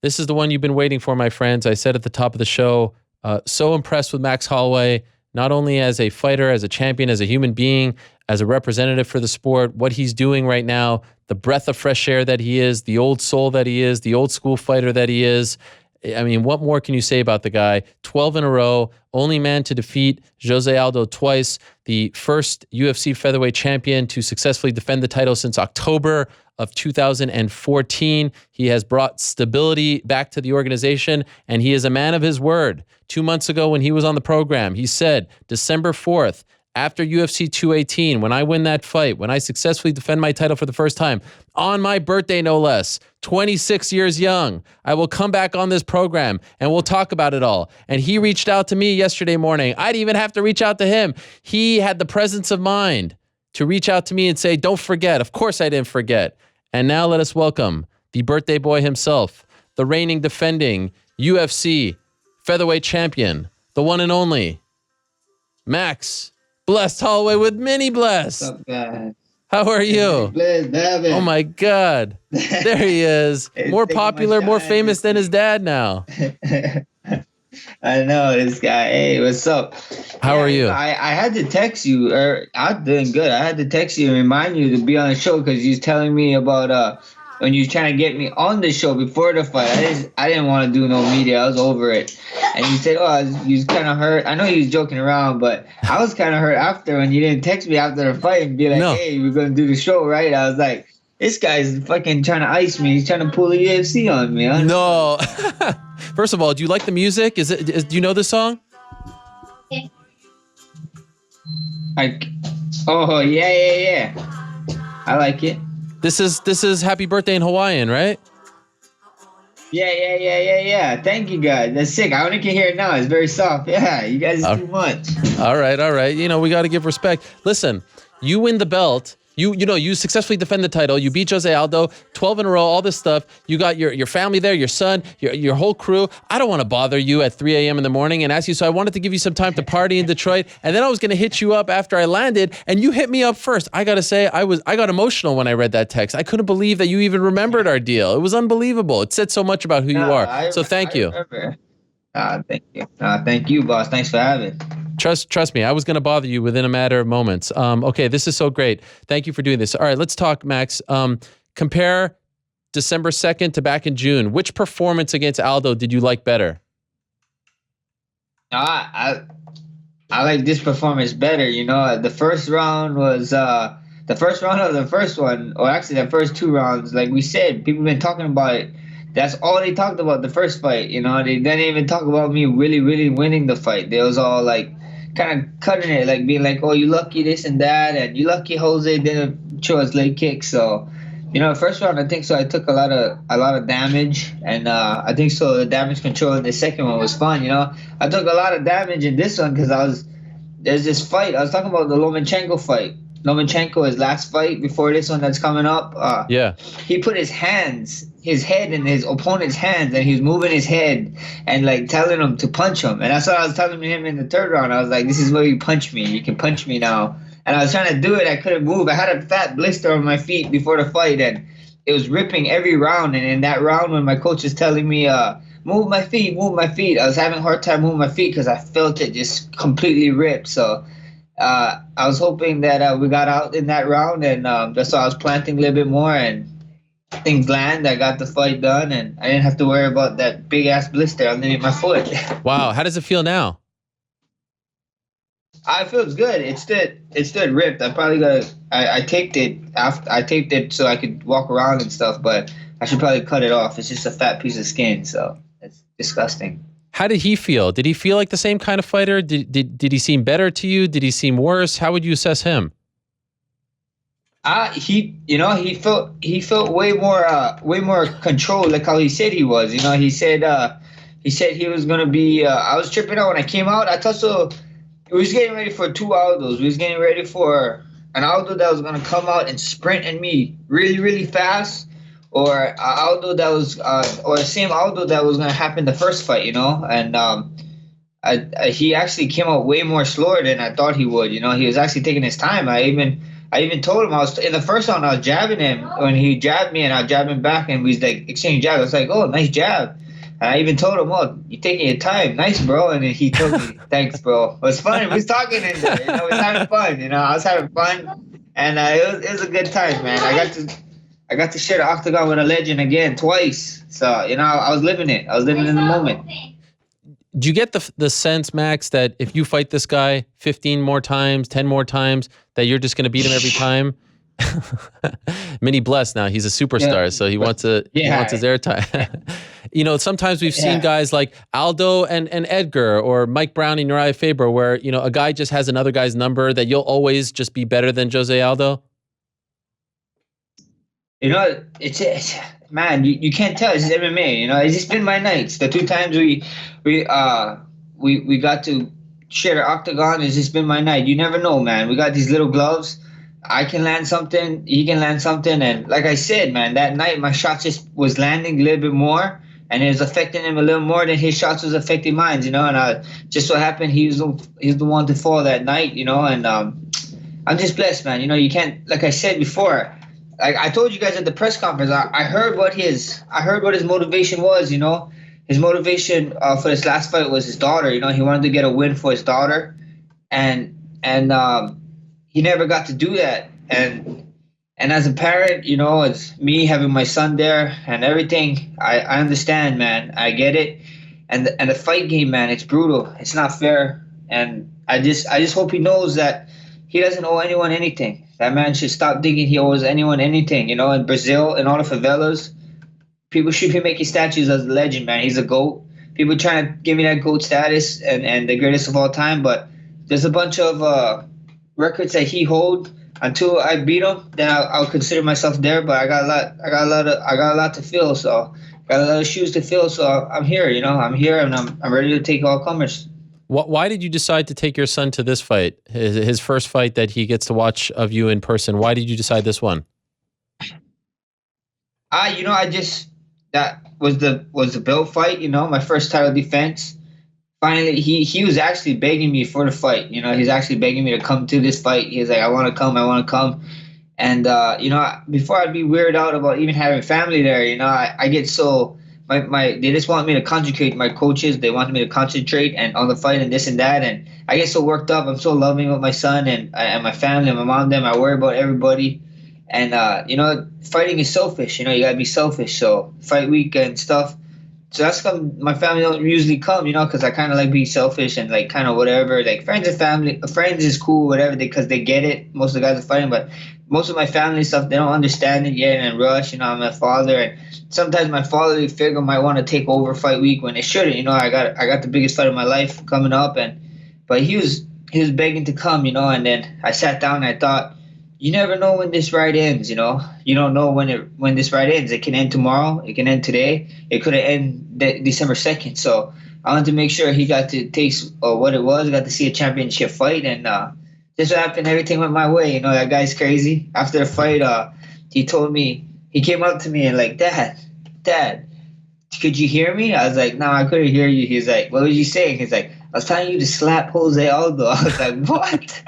This is the one you've been waiting for, my friends. I said at the top of the show, so impressed with Max Holloway, not only as a fighter, as a champion, as a human being, as a representative for the sport, what he's doing right now, the breath of fresh air that he is, the old soul that he is, the old school fighter that he is. I mean, what more can you say about the guy? 12 in a row, only man to defeat Jose Aldo twice, the first UFC featherweight champion to successfully defend the title since October of 2014. He has brought stability back to the organization, and he is a man of his word. 2 months ago when he was on the program, he said, December 4th, after UFC 218, when I win that fight, when I successfully defend my title for the first time, on my birthday no less, 26 years young, I will come back on this program and we'll talk about it all. And he reached out to me yesterday morning. I didn't even have to reach out to him. He had the presence of mind to reach out to me and say, don't forget. Of course I didn't forget. And now let us welcome the birthday boy himself, the reigning defending UFC featherweight champion, the one and only Max Blessed Holloway with Mini Bless. What's up, guys? How are you? Oh my God. There he is. More popular, more famous than his dad now. I know this guy. Hey, what's up? How are you? I had to text you, I'm doing good. I had to text you and remind you to be on the show because you was telling me about when you was trying to get me on the show before the fight. I didn't want to do no media. I was over it. And you said, you was kind of hurt. I know you was joking around, but I was kind of hurt after when you didn't text me after the fight and be like, hey, we're going to do the show, right? I was like, this guy's fucking trying to ice me. He's trying to pull the UFC on me. No. First of all, do you like the music? Do you know this song? Oh, yeah. I like it. This is Happy Birthday in Hawaiian, right? Yeah. Thank you, guys. That's sick. I only can hear it now. It's very soft. Yeah, you guys are too much. All right. You know, we got to give respect. Listen, you win the belt. You successfully defend the title. You beat Jose Aldo, 12 in a row, all this stuff. You got your family there, your son, your whole crew. I don't want to bother you at 3 a.m. in the morning and ask you, so I wanted to give you some time to party in Detroit. And then I was going to hit you up after I landed, and you hit me up first. I got to say, I got emotional when I read that text. I couldn't believe that you even remembered our deal. It was unbelievable. It said so much about who you are. So thank you. Thank you. Thank you, boss. Thanks for having. Trust me, I was going to bother you within a matter of moments. Okay, this is so great. Thank you for doing this. All right, let's talk, Max. Compare December 2nd to back in June. Which performance against Aldo did you like better? I like this performance better. You know, the first round was the first round of the first one, or actually the first two rounds. Like we said, people been talking about it. That's all they talked about the first fight. You know, they didn't even talk about me really, really winning the fight. They was all like, kind of cutting it, like being like, oh, you lucky this and that, and you lucky Jose didn't show his leg kick. So, you know, first round, I think so. I took a lot of damage, and I think so. The damage control in the second one was fun. You know, I took a lot of damage in this one because there's this fight. I was talking about the Lomachenko fight. Lomachenko, his last fight before this one that's coming up. He put his head in his opponent's hands, and he was moving his head and like telling him to punch him. And that's what I was telling him in the third round. I was like, this is where you punch me. You can punch me now. And I was trying to do it. I couldn't move. I had a fat blister on my feet before the fight, and it was ripping every round. And in that round, when my coach was telling me, move my feet, I was having a hard time moving my feet because I felt it just completely ripped. So I was hoping that we got out in that round, and that's why I was planting a little bit more, and things land. I got the fight done, and I didn't have to worry about that big ass blister underneath my foot. Wow, how does it feel now? It feels good. It stood ripped. I probably got. I taped it after. I taped it so I could walk around and stuff, but I should probably cut it off. It's just a fat piece of skin, so it's disgusting. How did he feel? Did he feel like the same kind of fighter? Did he seem better to you? Did he seem worse? How would you assess him? He felt way more control, like how he said he was. You know, he said he was gonna be. I was tripping out when I came out. I thought so. We was getting ready for two Aldos. We was getting ready for an Aldo that was gonna come out and sprint at me really, really fast, or Aldo that was, or the same Aldo that was gonna happen the first fight. You know, and he actually came out way more slower than I thought he would. You know, he was actually taking his time. I I even told him I was in the first round. I was jabbing him when he jabbed me, and I jabbed him back, and we was like exchange jabs. I was like, "Oh, nice jab." And I even told him, "Oh, you taking your time, nice, bro." And then he told me, "Thanks, bro." It was funny. We was talking in there, we was having fun. I was having fun, and it was a good time, man. I got to share the octagon with a legend again twice. So I was living it. I was living in the moment. Do you get the sense, Max, that if you fight this guy 15 more times, 10 more times, that you're just going to beat him every time? Mini Bless now, he's a superstar, so he wants his airtime. Sometimes we've seen guys like Aldo and Edgar, or Mike Brown and Uriah Faber, where a guy just has another guy's number, that you'll always just be better than Jose Aldo. It's man, you can't tell. It's just MMA. It's just been my nights. The 2 times we got to share the octagon, it's just been my night. You never know, man. We got these little gloves. I can land something, he can land something, and like I said, man, that night my shots just was landing a little bit more, and it was affecting him a little more than his shots was affecting mine. And just so happened he was the one to fall that night. And I'm just blessed, man. You can't, like I said before. Like I told you guys at the press conference, I heard what his motivation was. His motivation for this last fight was his daughter. He wanted to get a win for his daughter, and he never got to do that. And as a parent, it's me having my son there and everything. I understand, man. I get it. And the fight game, man, it's brutal. It's not fair. And I just hope he knows that he doesn't owe anyone anything. That man should stop thinking he owes anyone anything. In Brazil, in all the favelas, people should be making statues as a legend, man. He's a GOAT. People trying to give me that GOAT status and the greatest of all time, but there's a bunch of records that he hold. Until I beat him, then I'll consider myself there. But I got a lot to fill. So got a lot of shoes to fill. So I'm here. I'm here, and I'm ready to take all comers. Why did you decide to take your son to this fight, his first fight that he gets to watch of you in person? Why did you decide this one? That was the belt fight. My first title defense. Finally, he was actually begging me for the fight. He's actually begging me to come to this fight. He's like, I want to come. And before I'd be weirded out about even having family there, I get so. They just want me to concentrate. My coaches, they wanted me to concentrate and on the fight and this and that, and I get so worked up. I'm so loving with my son and my family and my mom. Them, I worry about everybody, and fighting is selfish. You gotta be selfish. So fight week and stuff. So that's come. My family don't usually come, because I kind of like being selfish and like kind of whatever. Like friends and family, friends is cool, whatever, because they get it. Most of the guys are fighting, but most of my family stuff, they don't understand it yet and rush. I'm a father, and sometimes my fatherly figure might want to take over fight week when it shouldn't. I got the biggest fight of my life coming up, but he was begging to come, and then I sat down and I thought, you never know when this ride ends. You don't know when this ride ends. It can end tomorrow. It can end today. It could have ended December 2nd. So I wanted to make sure he got to taste what it was. Got to see a championship fight, and this happened. Everything went my way. That guy's crazy. After the fight, he came up to me and like, Dad, could you hear me? I was like, no, I couldn't hear you. He's like, what was you saying? He's like, I was telling you to slap Jose Aldo. I was like, what?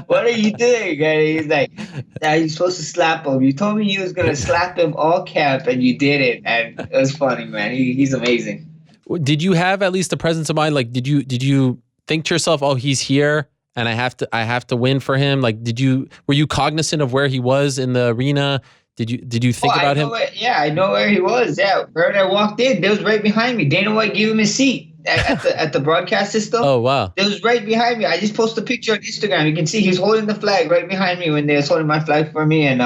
What are you doing? And he's like, Dad, you're supposed to slap him. You told me you was going to slap him all camp, and you did it. And it was funny, man. He's amazing. Did you have at least the presence of mind? Like, did you think to yourself, oh, he's here and I have to win for him? Like, were you cognizant of where he was in the arena? Did you think about him? I know where he was. Yeah, when I walked in, they was right behind me. Dana White gave him his seat at the broadcast system. Oh, wow. It was right behind me. I just posted a picture on Instagram. You can see he's holding the flag right behind me when they was holding my flag for me, and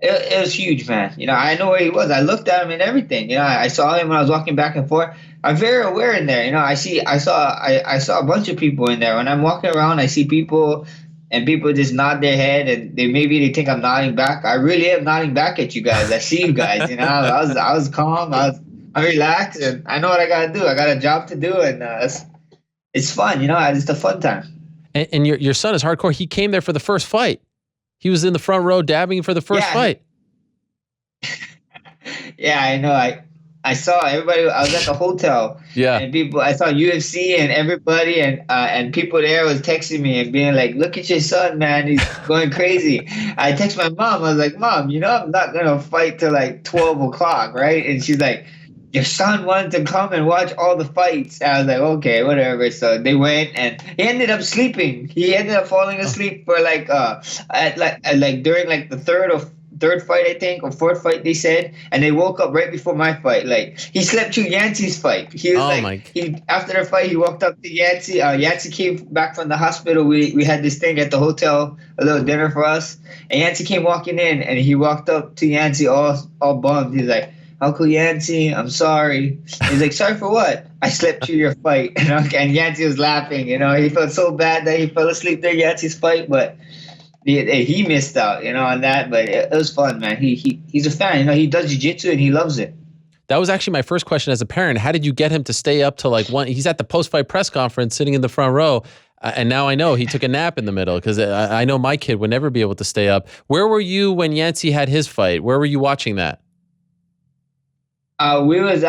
it was huge, man. I know where he was. I looked at him and everything. I saw him when I was walking back and forth. I'm very aware in there. I saw a bunch of people in there. When I'm walking around, I see people. And people just nod their head, and they think I'm nodding back. I really am nodding back at you guys. I see you guys. I was calm. I'm relaxed, and I know what I gotta do. I got a job to do, and it's fun. It's a fun time. And your son is hardcore. He came there for the first fight. He was in the front row dabbing for the first fight. Yeah, I know. I saw everybody. I was at the hotel, Yeah. and people. I saw UFC and everybody, and people there was texting me and being like, "Look at your son, man. He's going crazy." I text my mom. I was like, "Mom, I'm not gonna fight till like 12 o'clock, right?" And she's like, "Your son wanted to come and watch all the fights." And I was like, "Okay, whatever." So they went, and he ended up sleeping. He ended up falling asleep for like during like the third fight, I think, or fourth fight, they said, and they woke up right before my fight. Like, he slept through Yancey's fight. He was he after the fight, he walked up to Yancey. Yancey came back from the hospital. We had this thing at the hotel, a little dinner for us, and Yancey came walking in, and he walked up to Yancey all bummed. He's like, "Uncle Yancey, I'm sorry." He's like, "Sorry for what?" "I slept through your fight." And Yancey was laughing. He felt so bad that he fell asleep during Yancey's fight, but he missed out, on that. But it was fun, man. He's a fan. He does jiu-jitsu and he loves it. That was actually my first question as a parent. How did you get him to stay up to like one? He's at the post-fight press conference sitting in the front row. And now I know he took a nap in the middle, because I know my kid would never be able to stay up. Where were you when Yancey had his fight? Where were you watching that? We was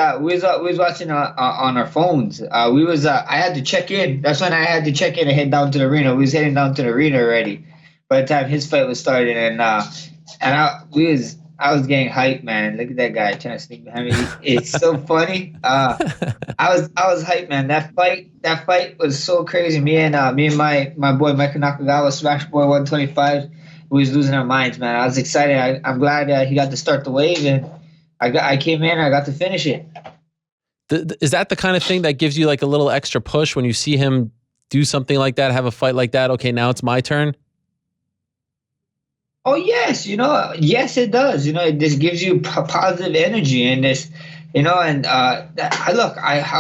watching on our phones. I had to check in. That's when I had to check in and head down to the arena. We was heading down to the arena already by the time his fight was starting, and I was getting hyped, man. Look at that guy trying to sneak behind me. It's so funny. I was hyped, man. That fight was so crazy. Me and my boy Michael Nakagawa, Smash Boy 125, we was losing our minds, man. I was excited. I'm glad he got to start the wave, and I came in and I got to finish it. Is that the kind of thing that gives you like a little extra push when you see him do something like that, have a fight like that? Okay, now it's my turn. Oh yes, yes it does. It just gives you positive energy, and this, and I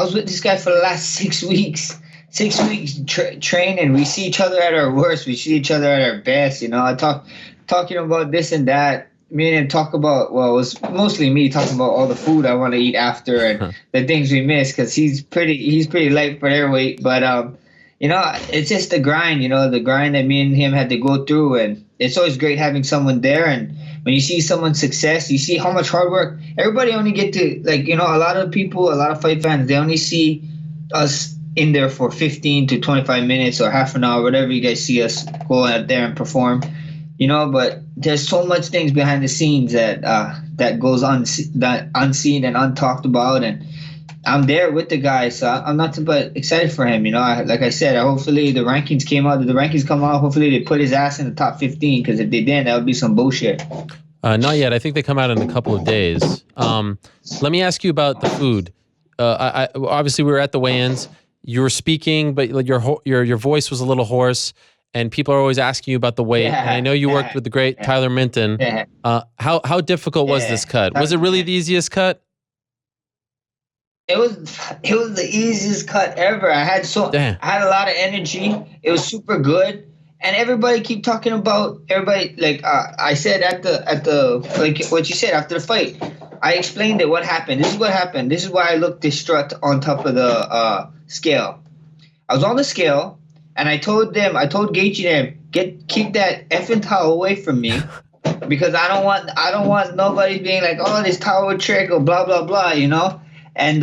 was with this guy for the last 6 weeks. 6 weeks training. We see each other at our worst. We see each other at our best. I talking about this and that. Me and him talk about, well, it was mostly me talking about all the food I want to eat after and the things we miss, because he's pretty light for their weight. But it's just the grind. The grind that me and him had to go through, and it's always great having someone there. And when you see someone's success, you see how much hard work. Everybody only get to, a lot of people, a lot of fight fans, they only see us in there for 15 to 25 minutes or half an hour, whatever you guys see us go out there and perform. But there's so much things behind the scenes that goes unseen and untalked about, and I'm there with the guy, so I'm nothing but excited for him. Like I said, hopefully the rankings came out. Did the rankings come out? Hopefully they put his ass in the top 15, because if they didn't, that would be some bullshit. Not yet. I think they come out in a couple of days. Let me ask you about the food. Obviously we were at the weigh-ins. You were speaking, but your voice was a little hoarse. And people are always asking you about the weight. And I know you worked with the great Tyler Minton. How difficult was this cut? Was it really the easiest cut? It was the easiest cut ever. I had a lot of energy. It was super good. And everybody keep talking about like I said at the like what you said after the fight. I explained it. What happened? This is what happened. This is why I looked distraught on top of the scale. I was on the scale. And I told Gaethje keep that effing towel away from me, because I don't want nobody being like, "Oh, this towel trick," or blah blah blah, And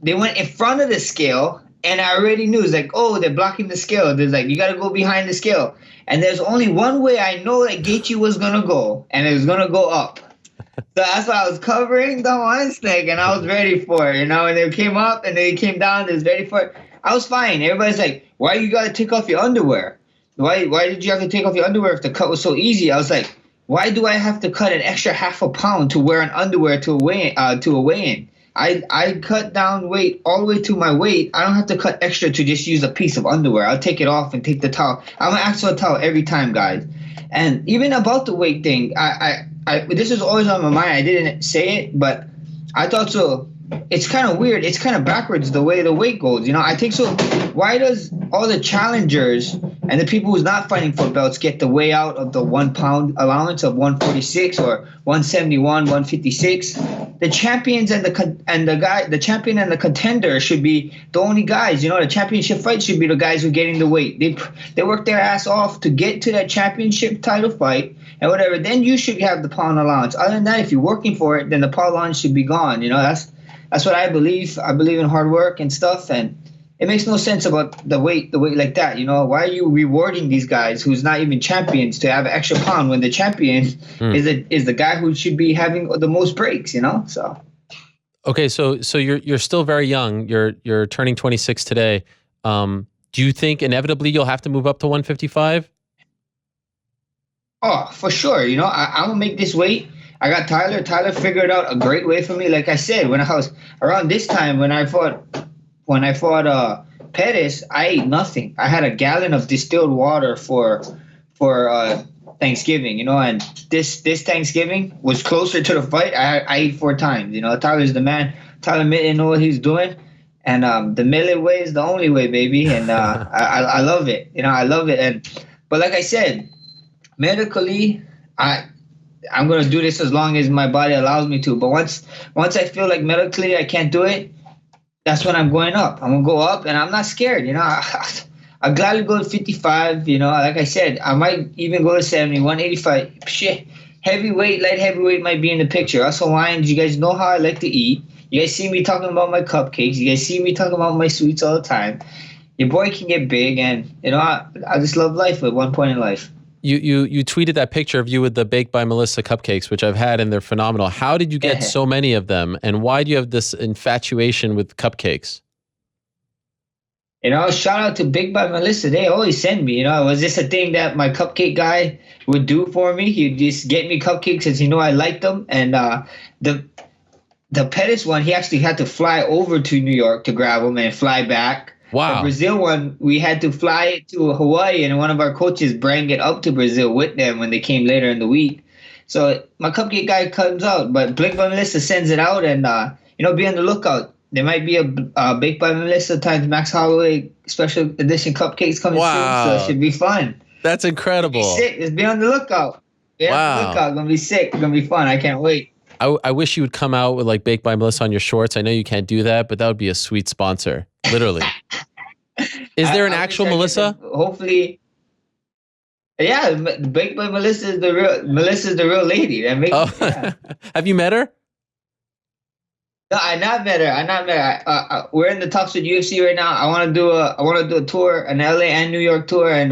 they went in front of the scale, and I already knew, it's like, oh, they're blocking the scale. There's like, you got to go behind the scale, and there's only one way I know that Gaethje was gonna go, and it was gonna go up. So that's why I was covering the one snake, and I was ready for it, And they came up, and they came down. They was ready for it. I was fine. Everybody's like, why you got to take off your underwear? Why did you have to take off your underwear if the cut was so easy? I was like, why do I have to cut an extra half a pound to wear an underwear to a weigh-in? I cut down weight all the way to my weight. I don't have to cut extra to just use a piece of underwear. I'll take it off and take the towel. I'm going to ask for a towel every time, guys. And even about the weight thing, I this is always on my mind. I didn't say it, but I thought so. it's kind of weird. It's kind of backwards the way the weight goes. I think so. Why does all the challengers and the people who's not fighting for belts get the way out of the 1 pound allowance of 146 or 171, 156? The champions and the champion and the contender should be the only guys. The championship fight should be the guys who are getting the weight. They work their ass off to get to that championship title fight and whatever. Then you should have the pound allowance. Other than that, if you're working for it, then the pound allowance should be gone. That's what I believe. I believe in hard work and stuff, and it makes no sense about the weight like that. Why are you rewarding these guys who's not even champions to have an extra pound when the champion is the guy who should be having the most breaks? So. Okay, so you're still very young. You're turning 26 today. Do you think inevitably you'll have to move up to 155? Oh, for sure. I'm gonna make this weight. I got Tyler. Tyler figured out a great way for me. Like I said, when I was around this time when I fought Pettis, I ate nothing. I had a gallon of distilled water for Thanksgiving, and this Thanksgiving was closer to the fight. I ate 4 times. Tyler's the man. Tyler didn't know what he's doing, and the millet way is the only way, baby. And I love it. I love it. But like I said, medically, I'm gonna do this as long as my body allows me to. But once I feel like medically I can't do it, that's when I'm going up. I'm gonna go up, and I'm not scared. I'd gladly go to 55. Like I said, I might even go to 70, 185. Shit, heavyweight, light heavyweight might be in the picture. Us Hawaiians, you guys know how I like to eat. You guys see me talking about my cupcakes. You guys see me talking about my sweets all the time. Your boy can get big, and I just love life at one point in life. You tweeted that picture of you with the Baked by Melissa cupcakes, which I've had, and they're phenomenal. How did you get so many of them, and why do you have this infatuation with cupcakes? Shout out to Baked by Melissa. They always send me. Was this a thing that my cupcake guy would do for me? He'd just get me cupcakes because I liked them. And the Pettis one, he actually had to fly over to New York to grab them and fly back. Wow. The Brazil one, we had to fly it to Hawaii, and one of our coaches brought it up to Brazil with them when they came later in the week. So my cupcake guy comes out, but Baked by Melissa sends it out, and be on the lookout. There might be a Baked by Melissa times Max Holloway special edition cupcakes coming soon, so it should be fun. That's incredible. Sick. Just be on the lookout. Be on the lookout. It's gonna be sick. It's gonna be fun. I can't wait. I wish you would come out with like Baked by Melissa on your shorts. I know you can't do that, but that would be a sweet sponsor. Literally. Is there an actual Melissa? Hopefully. Yeah, Baked by Melissa is the real lady. Yeah. Have you met her? No, I not met her. We're in the talks with UFC right now. I want to do a tour, an LA and New York tour, and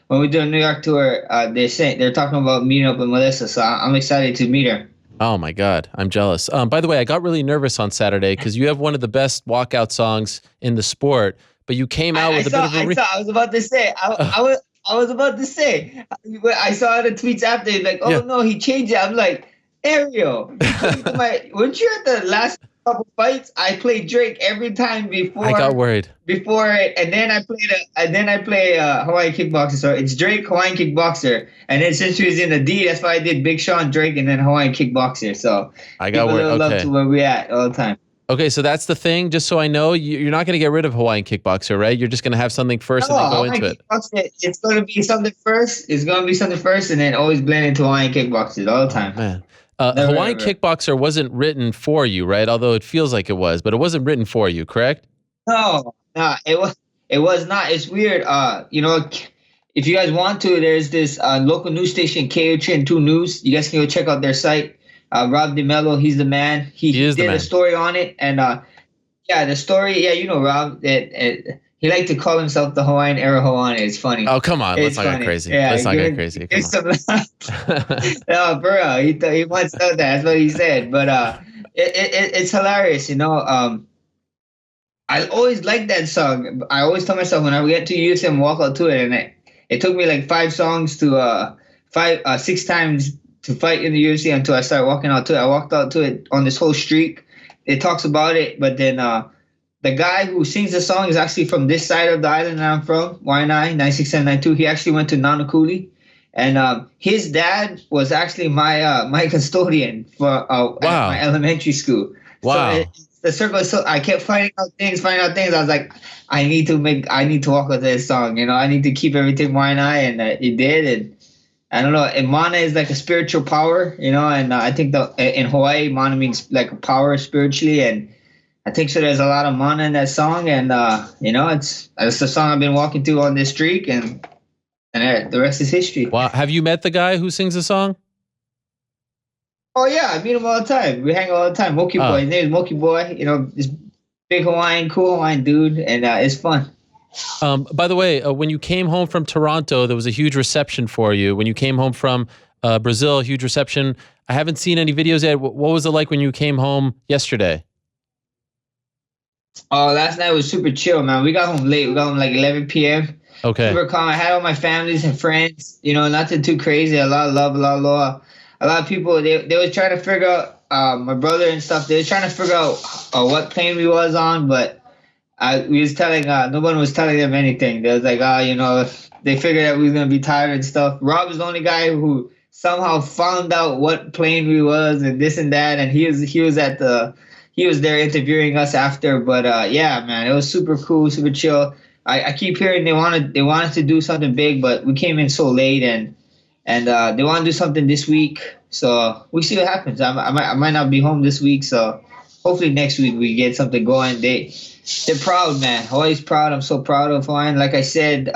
when we do a New York tour, they're talking about meeting up with Melissa. So I'm excited to meet her. Oh my God, I'm jealous. By the way, I got really nervous on Saturday because you have one of the best walkout songs in the sport, but you came out with a bit of a. I was about to say. I was about to say. I saw the tweets after, like, oh no, he changed it. I'm like, Ariel, weren't you at the last couple fights? I played Drake every time before. I got worried before it, and then I play Hawaiian Kickboxer. So it's Drake, Hawaiian Kickboxer, and then since he was in the D, that's why I did Big Sean, Drake, and then Hawaiian Kickboxer. So I got worried. A little love to where we at all the time. Okay, so that's the thing. Just so I know, you're not going to get rid of Hawaiian Kickboxer, right? You're just going to have something first and then go into it. It's going to be something first. It's going to be something first, and then always blend into Hawaiian Kickboxer all the time. Oh, man. Hawaiian Kickboxer wasn't written for you, right? Although it feels like it was, but it wasn't written for you, correct? No, it was not. It's weird. If you guys want to, there's this local news station, KHN2 News. You guys can go check out their site. Rob DeMello, he's the man. He did a story on it, and the story. Yeah, Rob. He liked to call himself the Hawaiian Era Hawaiian. It's funny. Oh, come on. Let's not get crazy. Yeah, let's not get crazy. No, bro. He once said that. That's what he said. But it's hilarious. I always liked that song. I always tell myself when I get to use and walk out to it, and it took me like 6 times to fight in the UFC until I started walking out to it. I walked out to it on this whole streak. It talks about it, but then the guy who sings the song is actually from this side of the island that I'm from, Waianae, 96792. He actually went to Nanakuli, and his dad was actually my custodian for at my elementary school. Wow. the circle is so. I kept finding out things. I was like, I need to walk with this song. You know, I need to keep everything wine eye, and it did. And I don't know. And mana is like a spiritual power, you know. And I think in Hawaii, mana means like a power spiritually, and I think so. There's a lot of mana in that song, and you know, it's the song I've been walking to on this streak, and the rest is history. Wow. Have you met the guy who sings the song? Oh yeah, I meet him all the time. We hang all the time. Moki Boy. His name is Moki Boy. You know, this big Hawaiian, cool Hawaiian dude, and it's fun. By the way, when you came home from Toronto, there was a huge reception for you. When you came home from Brazil, huge reception. I haven't seen any videos yet. What was it like when you came home yesterday? Oh, last night was super chill, man. We got home late. We got home like 11 p.m. Okay. Super calm. I had all my families and friends. You know, nothing too crazy. A lot of love, a lot of law. A lot of people, they were trying to figure out, my brother and stuff, they were trying to figure out what plane we was on, but we was telling, no one was telling them anything. They was like, you know, they figured that we was going to be tired and stuff. Rob was the only guy who somehow found out what plane we was and this and that, and he was there interviewing us after, but yeah, man, it was super cool, super chill. I keep hearing they wanted to do something big, but we came in so late, and they want to do something this week, so we see what happens. I might not be home this week, so hopefully next week we get something going. They're proud, man. Hawaii's proud. I'm so proud of Hawaii. Like I said,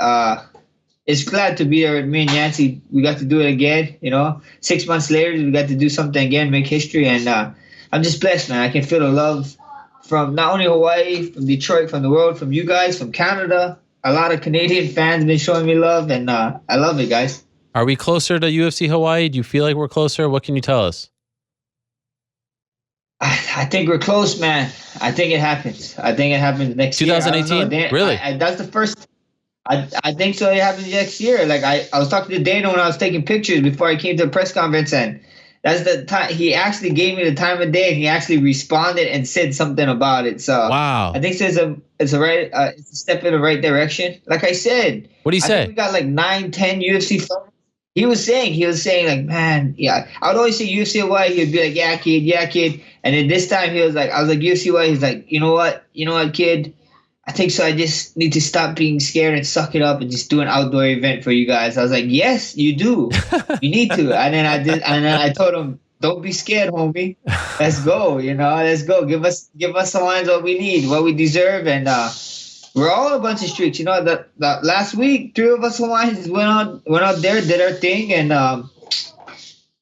it's glad to be there with me and Yancy. We got to do it again. You know, 6 months later we got to do something again, make history, and I'm just blessed, man. I can feel the love from not only Hawaii, from Detroit, from the world, from you guys, from Canada. A lot of Canadian fans been showing me love, and I love it, guys. Are we closer to UFC Hawaii? Do you feel like we're closer? What can you tell us? I think we're close, man. I think it happens. I think it happens next year. 2018? Really? That's the first. I think so. It happens next year. Like I was talking to Dana when I was taking pictures before I came to the press conference, and that's the time he actually gave me the time of day, and he actually responded and said something about it. So wow, I think so it's a step in the right direction. Like I said, what do you say? Think we got like 9, 10 UFC fighters. He was saying like, man, yeah. I would always say UFC Hawaii. He'd be like, yeah, kid. And then this time I was like, UFC Hawaii. He's like, you know what, kid? I think so. I just need to stop being scared and suck it up and just do an outdoor event for you guys. I was like, yes, you do. You need to. And then I did. And then I told him, don't be scared, homie. Let's go. You know, let's go. Give us Hawaiians what we need, what we deserve, and we're all a bunch of streaks. You know, the last week, 3 of us Hawaiians went out there, did our thing, and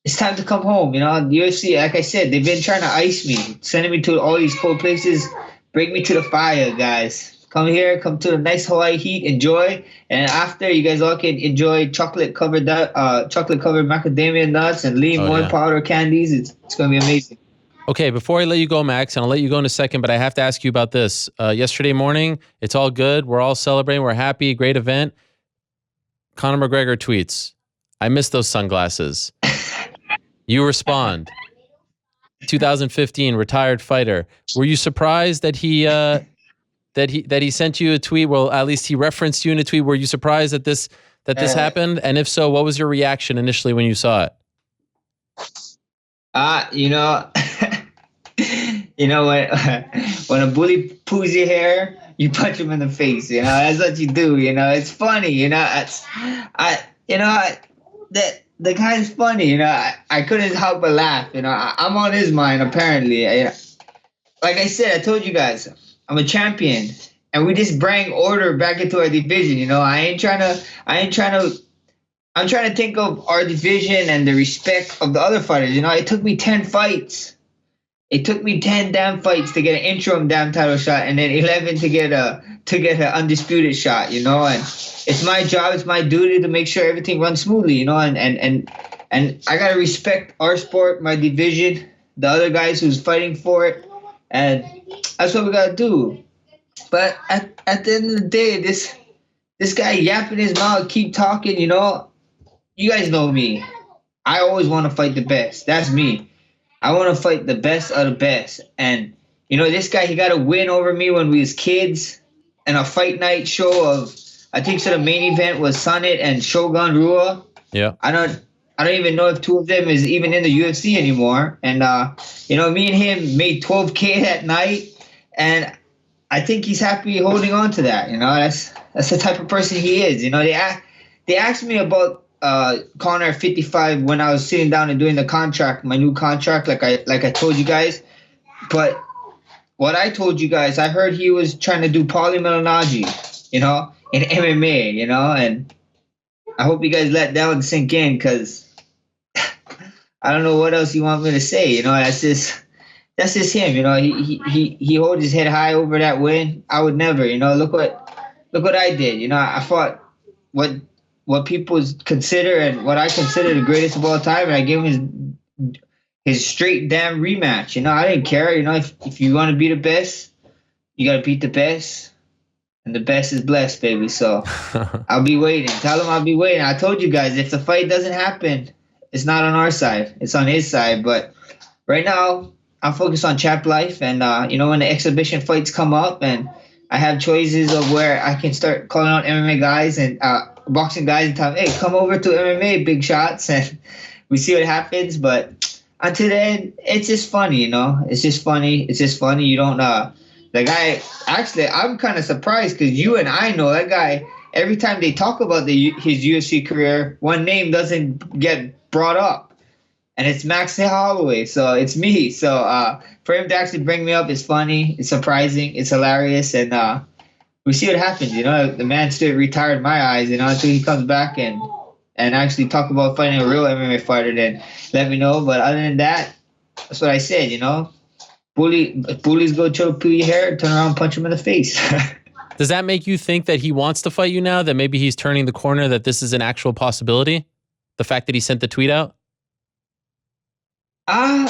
it's time to come home. You know, the UFC, like I said, they've been trying to ice me, sending me to all these cold places. Bring me to the fire, guys. Come here, come to the nice Hawaii heat, enjoy, and after you guys all can enjoy chocolate covered macadamia nuts and lean powder candies. It's gonna be amazing. Okay, before I let you go, Max, and I'll let you go in a second, but I have to ask you about this. Yesterday morning, it's all good. We're all celebrating. We're happy. Great event. Conor McGregor tweets, I miss those sunglasses. You respond, 2015, retired fighter. Were you surprised that he sent you a tweet? Well, at least he referenced you in a tweet. Were you surprised that this happened? And if so, what was your reaction initially when you saw it? You know, when a bully pulls your hair, you punch him in the face. You know, that's what you do. You know, it's funny. You know, the guy's funny. You know, I couldn't help but laugh. You know, I'm on his mind apparently. Like I said, I told you guys, I'm a champion, and we just bring order back into our division. You know, I'm trying to think of our division and the respect of the other fighters. You know, it took me 10 fights. It took me 10 damn fights to get an interim damn title shot, and then 11 to get an undisputed shot. You know, and it's my job, it's my duty to make sure everything runs smoothly. You know, and I gotta respect our sport, my division, the other guys who's fighting for it, and that's what we gotta do. But at the end of the day, this guy yapping his mouth, keep talking. You know, you guys know me. I always want to fight the best. That's me. I want to fight the best of the best. And, you know, this guy, he got a win over me when we was kids in a fight night show of, I think so the main event was Sonnet and Shogun Rua. Yeah. I don't even know if 2 of them is even in the UFC anymore. And, you know, me and him made $12K that night. and I think he's happy holding on to that. That's the type of person he is. They asked me about Conor at 55 when I was sitting down and doing the contract, my new contract, like I told you guys. But what I told you guys, I heard he was trying to do Paulie Malignaggi, in MMA, and I hope you guys let that one sink in, because I don't know what else you want me to say. That's just him. He holds his head high over that win. I would never. Look what I did. I fought what people consider and what I consider the greatest of all time, and I gave him his straight damn rematch. I didn't care. If you want to be the best, you gotta beat the best, and the best is blessed, baby. So I'll be waiting. Tell him I'll be waiting. I told you guys, if the fight doesn't happen, it's not on our side. It's on his side. But right now, I'm focused on champ life, and when the exhibition fights come up, and I have choices of where I can start calling out MMA guys and boxing guys and tell them, hey, come over to MMA, big shots, and we see what happens. But until then, it's just funny, It's just funny. It's just funny. You don't the guy. Actually, I'm kind of surprised, because you and I know that guy. Every time they talk about his UFC career, one name doesn't get brought up, and it's Max Holloway. So it's me. So for him to actually bring me up is funny. It's surprising. It's hilarious, and we see what happens. The man still retired in my eyes. Until he comes back and actually talk about fighting a real MMA fighter, then let me know. But other than that, that's what I said. Bullies go choke pull your hair, turn around, punch him in the face. Does that make you think that he wants to fight you now, that maybe he's turning the corner, that this is an actual possibility? The fact that he sent the tweet out? I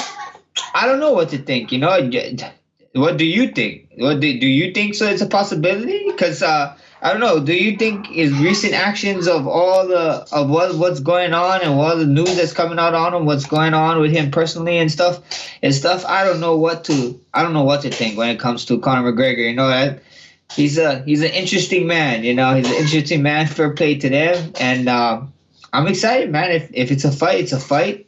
don't know what to think. What do you think? Do you think so? It's a possibility? Because I don't know. Do you think his recent actions of what's going on and all the news that's coming out on him, what's going on with him personally and stuff? I don't know what to think when it comes to Conor McGregor. He's an interesting man. He's an interesting man. Fair play to them, and I'm excited, man. If it's a fight, it's a fight.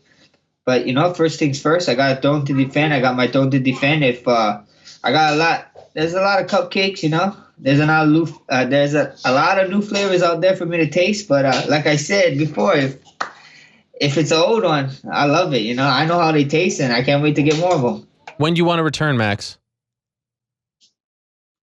But first things first. I got a throne to defend. I got my throne to defend. If I got a lot. There's a lot of cupcakes. There's a lot of new flavors out there for me to taste. But like I said before, if it's an old one, I love it. I know how they taste, and I can't wait to get more of them. When do you want to return, Max?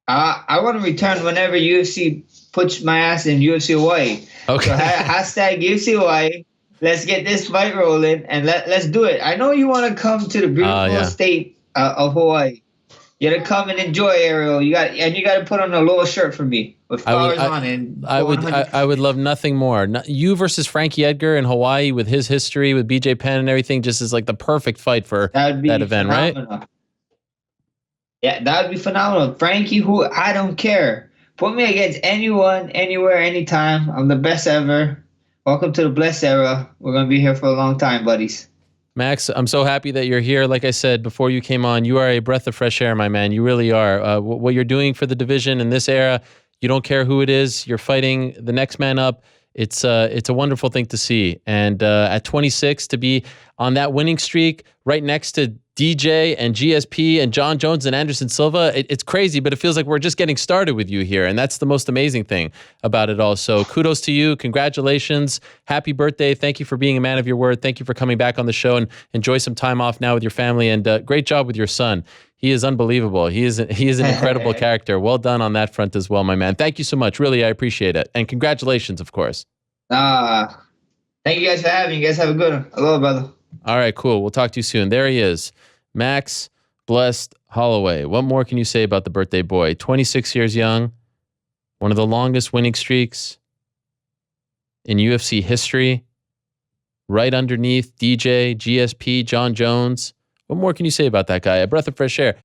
I want to return whenever UFC puts my ass in UFC Hawaii. Okay. So hashtag UFC Hawaii. Let's get this fight rolling, and let's do it. I know you want to come to the beautiful state of Hawaii. You gotta come and enjoy, Ariel. You got to put on a little shirt for me with flowers on it. I would love nothing more. You versus Frankie Edgar in Hawaii, with his history with BJ Penn and everything, just is like the perfect fight for that event, phenomenal. Right? Yeah, that would be phenomenal. Frankie, who I don't care. Put me against anyone, anywhere, anytime. I'm the best ever. Welcome to the blessed era. We're gonna be here for a long time, buddies. Max, I'm so happy that you're here. Like I said before you came on, you are a breath of fresh air, my man. You really are. What you're doing for the division in this era, you don't care who it is. You're fighting the next man up. It's a wonderful thing to see. And at 26, to be on that winning streak right next to DJ and GSP and John Jones and Anderson Silva, it's crazy, but it feels like we're just getting started with you here. And that's the most amazing thing about it all. So kudos to you. Congratulations. Happy birthday. Thank you for being a man of your word. Thank you for coming back on the show, and enjoy some time off now with your family. And great job with your son. He is unbelievable. He is an incredible character. Well done on that front as well, my man. Thank you so much. Really, I appreciate it. And congratulations, of course. Thank you guys for having me. You guys have a good one. Aloha, brother. All right, cool. We'll talk to you soon. There he is, Max Blessed Holloway. What more can you say about the birthday boy? 26 years young, one of the longest winning streaks in UFC history, right underneath DJ, GSP, John Jones. What more can you say about that guy? A breath of fresh air.